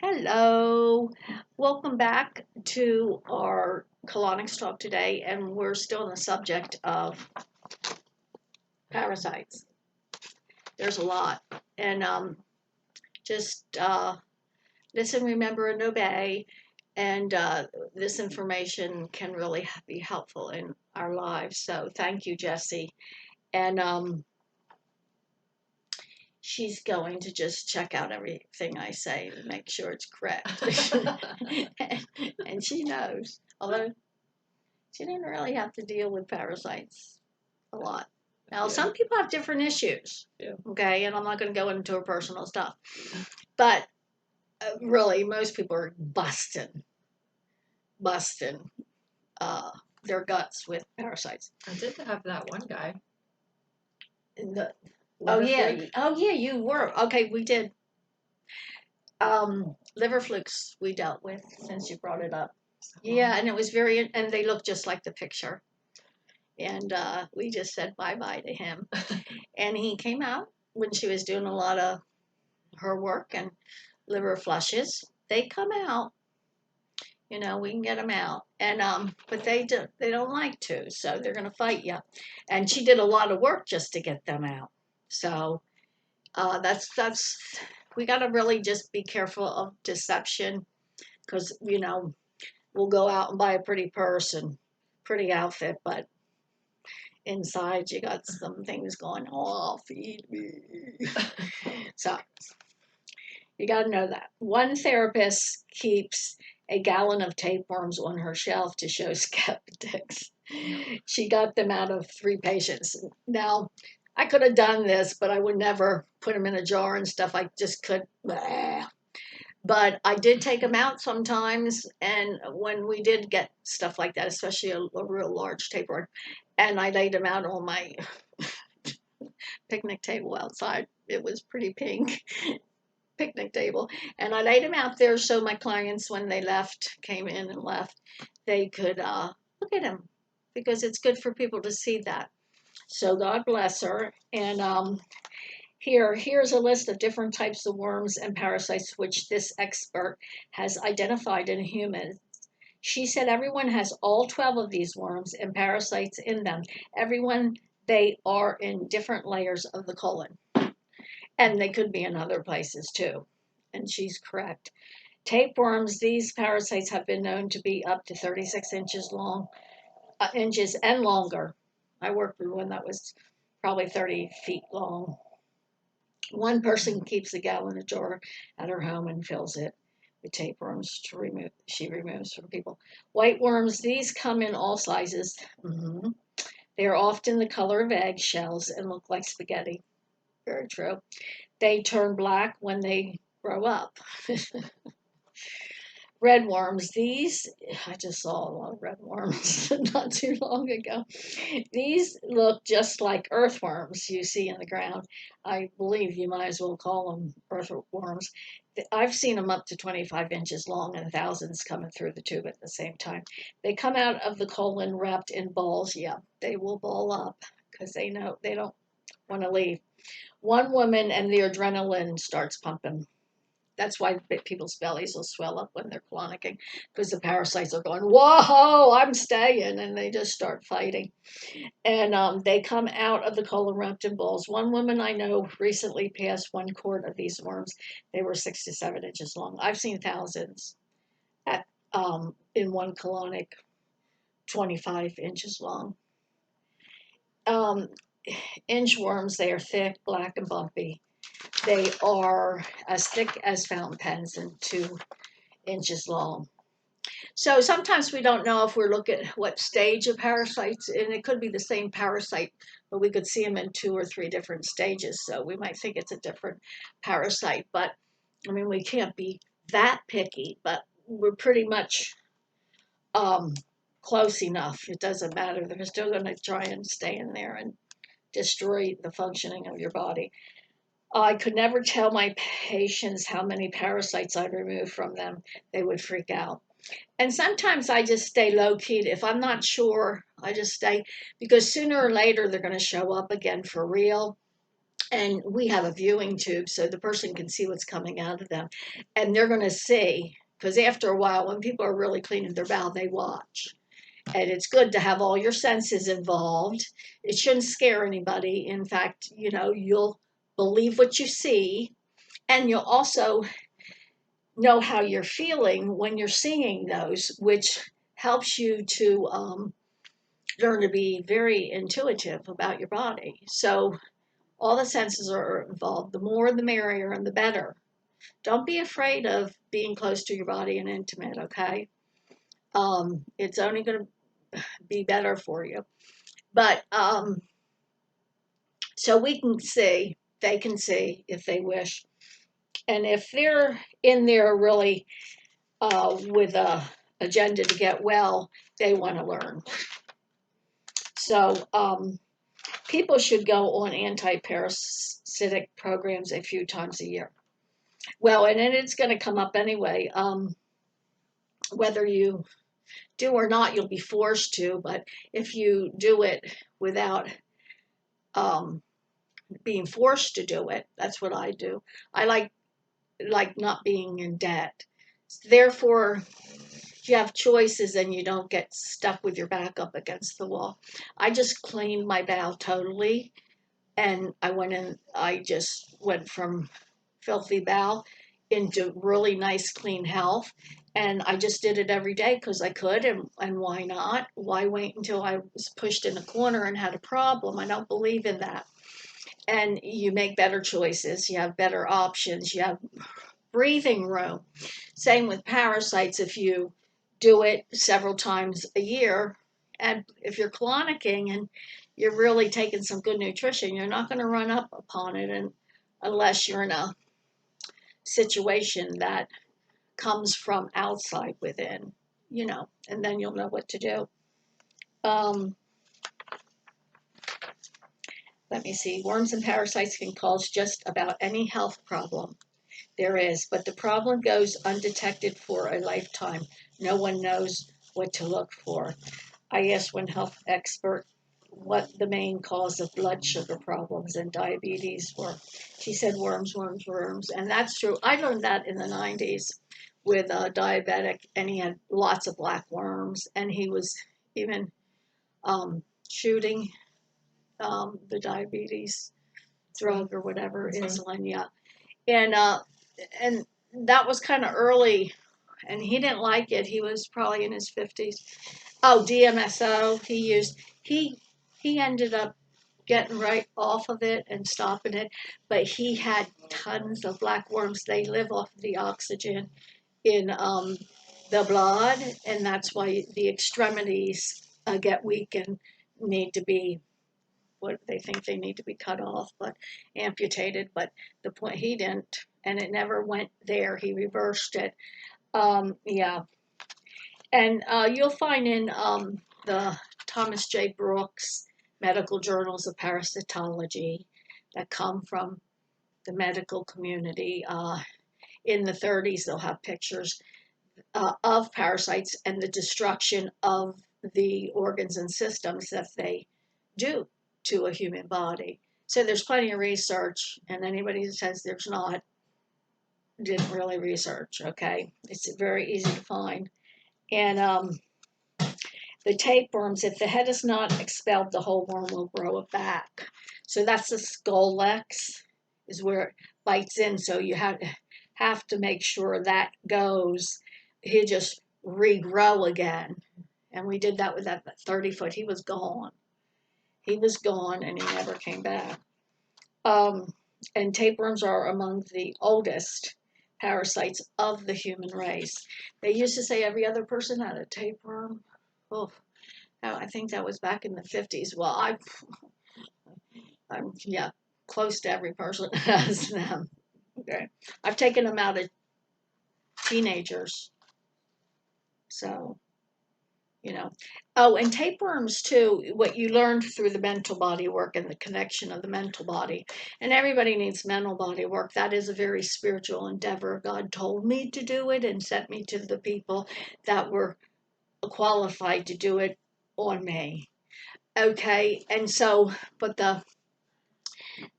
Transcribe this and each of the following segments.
Hello, welcome back to our colonics talk today, and we're still on the subject of parasites. There's a lot, and just listen, remember, and obey. And this information can really be helpful in our lives. So thank you, Jesse. And she's going to just check out everything I say to make sure it's correct. and she knows, although she didn't really have to deal with parasites a lot. Now, some people have different issues, okay, and I'm not going to go into her personal stuff, but really, most people are busting their guts with parasites. I did have that one guy. Oh yeah, you were okay. We did liver flukes. We dealt with since you brought it up. Yeah, and it was and they look just like the picture. And we just said bye-bye to him. And he came out when she was doing a lot of her work and liver flushes. They come out, we can get them out. And but they don't like to, so they're going to fight you. And she did a lot of work just to get them out. So that's we got to really just be careful of deception because we'll go out and buy a pretty purse and pretty outfit, but inside you got some things going, oh, feed me. So you got to know that. One therapist keeps a gallon of tapeworms on her shelf to show skeptics. She got them out of 3 patients. Now, I could have done this, but I would never put them in a jar and stuff. I just could. But I did take them out sometimes, and when we did get stuff like that, especially a real large tapeworm, and I laid them out on my picnic table outside. It was pretty pink picnic table, and I laid them out there so my clients, when they came in and left, they could look at them because it's good for people to see that. So God bless her. And here's a list of different types of worms and parasites which this expert has identified in humans. She said everyone has all 12 of these worms and parasites in them. Everyone, they are in different layers of the colon. And they could be in other places too. And she's correct. Tapeworms, these parasites have been known to be up to 36 inches inches and longer. I worked with one that was probably 30 feet long. One person keeps a gallon of jar at her home and fills it with tapeworms she removes from people. White worms, these come in all sizes. Mm-hmm. They are often the color of egg shells and look like spaghetti. Very true. They turn black when they grow up. Red worms, these, I just saw a lot of red worms not too long ago. These look just like earthworms you see in the ground. I believe you might as well call them earthworms. I've seen them up to 25 inches long and thousands coming through the tube at the same time. They come out of the colon wrapped in balls. Yeah, they will ball up because they know they don't want to leave. One woman and the adrenaline starts pumping. That's why people's bellies will swell up when they're colonicking, because the parasites are going, whoa, I'm staying, and they just start fighting. And they come out of the colon wrapped in balls. One woman I know recently passed 1 quart of these worms. They were 6 to 7 inches long. I've seen thousands at in one colonic, 25 inches long. Inchworms, they are thick, black, and bumpy. They are as thick as fountain pens and 2 inches long. So sometimes we don't know if we're looking at what stage of parasites, and it could be the same parasite, but we could see them in 2 or 3 different stages. So we might think it's a different parasite, but I mean, we can't be that picky, but we're pretty much close enough. It doesn't matter. They're still going to try and stay in there and destroy the functioning of your body. I could never tell my patients how many parasites I removed from them. They would freak out. And sometimes I just stay low key. If I'm not sure, I just stay because sooner or later they're going to show up again for real. And we have a viewing tube so the person can see what's coming out of them. And they're going to see, because after a while, when people are really cleaning their bowel, they watch. And it's good to have all your senses involved. It shouldn't scare anybody. In fact, you'll believe what you see, and you'll also know how you're feeling when you're seeing those, which helps you to learn to be very intuitive about your body. So all the senses are involved. The more, the merrier, and the better. Don't be afraid of being close to your body and intimate, okay? It's only going to be better for you. But so we can see, they can see if they wish. And if they're in there really with a agenda to get well, they want to learn. So people should go on anti-parasitic programs a few times a year. Well, and then it's going to come up anyway. Whether you do or not, you'll be forced to. But if you do it without being forced to do it, that's what I do. I like not being in debt. Therefore, you have choices and you don't get stuck with your back up against the wall. I just cleaned my bowel totally, and I just went from filthy bowel into really nice clean health, and I just did it every day because I could, and why not? Why wait until I was pushed in a corner and had a problem? I don't believe in that. And you make better choices, you have better options, you have breathing room. Same with parasites. If you do it several times a year, and if you're colonicking and you're really taking some good nutrition, you're not going to run up upon it, and unless you're in a situation that comes from outside within, and then you'll know what to do. Let me see. Worms and parasites can cause just about any health problem there is, but the problem goes undetected for a lifetime. No one knows what to look for. I asked one health expert what the main cause of blood sugar problems and diabetes were. She said worms, worms, worms. And that's true. I learned that in the 90s with a diabetic, and he had lots of black worms, and he was even shooting the diabetes drug or whatever, insulin, yeah. And that was kind of early, and he didn't like it. He was probably in his 50s. Oh, DMSO he used. He ended up getting right off of it and stopping it, but he had tons of black worms. They live off the oxygen in the blood, and that's why the extremities get weak and need to be, what they think they need to be cut off, but amputated. But the point, he didn't, and it never went there. He reversed it. Yeah, and you'll find in the Thomas J. Brooks medical journals of parasitology that come from the medical community. In the 30s, they'll have pictures of parasites and the destruction of the organs and systems that they do to a human body. So there's plenty of research, and anybody who says there's not didn't really research, okay? It's very easy to find. And the tapeworms, if the head is not expelled, the whole worm will grow it back. So that's the scolex, is where it bites in. So you have to make sure that goes. He'll just regrow again. And we did that with that 30-foot. He was gone. He was gone, and he never came back. And tapeworms are among the oldest parasites of the human race. They used to say every other person had a tapeworm. Oh, I think that was back in the 50s. Well, I'm yeah, close to every person has them. Okay, I've taken them out of teenagers, so Oh, and tapeworms too. What you learned through the mental body work and the connection of the mental body, and everybody needs mental body work. That is a very spiritual endeavor. God told me to do it and sent me to the people that were qualified to do it on me. Okay, and so, but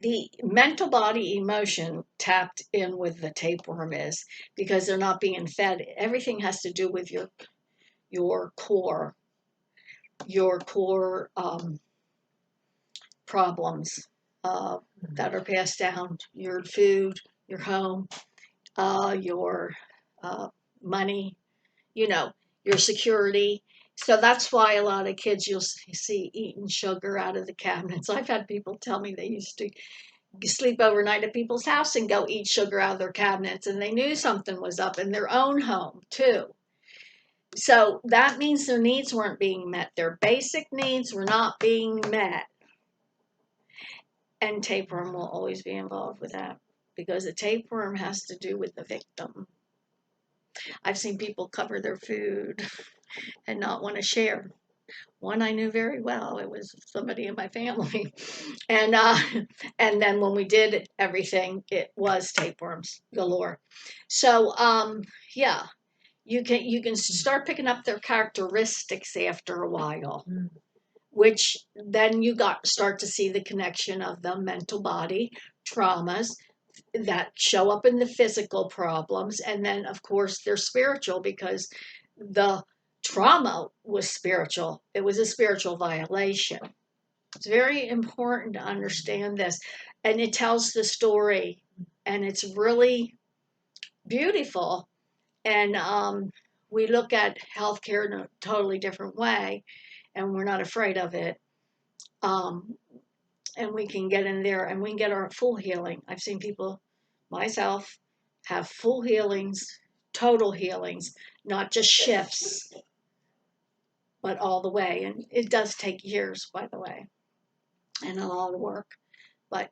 The mental body emotion tapped in with the tapeworm is because they're not being fed. Everything has to do with your core, your core problems that are passed down, your food, your home, your money, you know, your security. So that's why a lot of kids you'll see eating sugar out of the cabinets. I've had people tell me they used to sleep overnight at people's house and go eat sugar out of their cabinets, and they knew something was up in their own home too. So that means their needs weren't being met. Their basic needs were not being met. And tapeworm will always be involved with that because a tapeworm has to do with the victim. I've seen people cover their food and not want to share. One I knew very well. It was somebody in my family, and and then when we did everything, it was tapeworms galore. So yeah, you can start picking up their characteristics after a while, which then you start to see the connection of the mental body traumas that show up in the physical problems, and then of course they're spiritual because the trauma was spiritual. It was a spiritual violation. It's very important to understand this, and it tells the story, and it's really beautiful. And we look at healthcare in a totally different way, and we're not afraid of it. Um, and we can get in there and we can get our full healing. I've seen people, myself, have full healings, total healings, not just shifts, but all the way. And it does take years, by the way, and a lot of work, but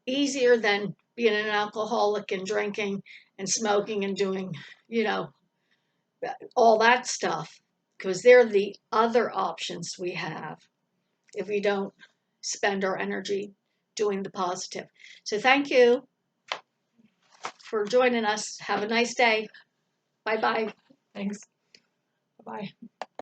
easier than being an alcoholic and drinking and smoking and doing, you know, all that stuff, because they're the other options we have if we don't spend our energy doing the positive. So thank you for joining us. Have a nice day. Bye bye. Thanks. Bye-bye.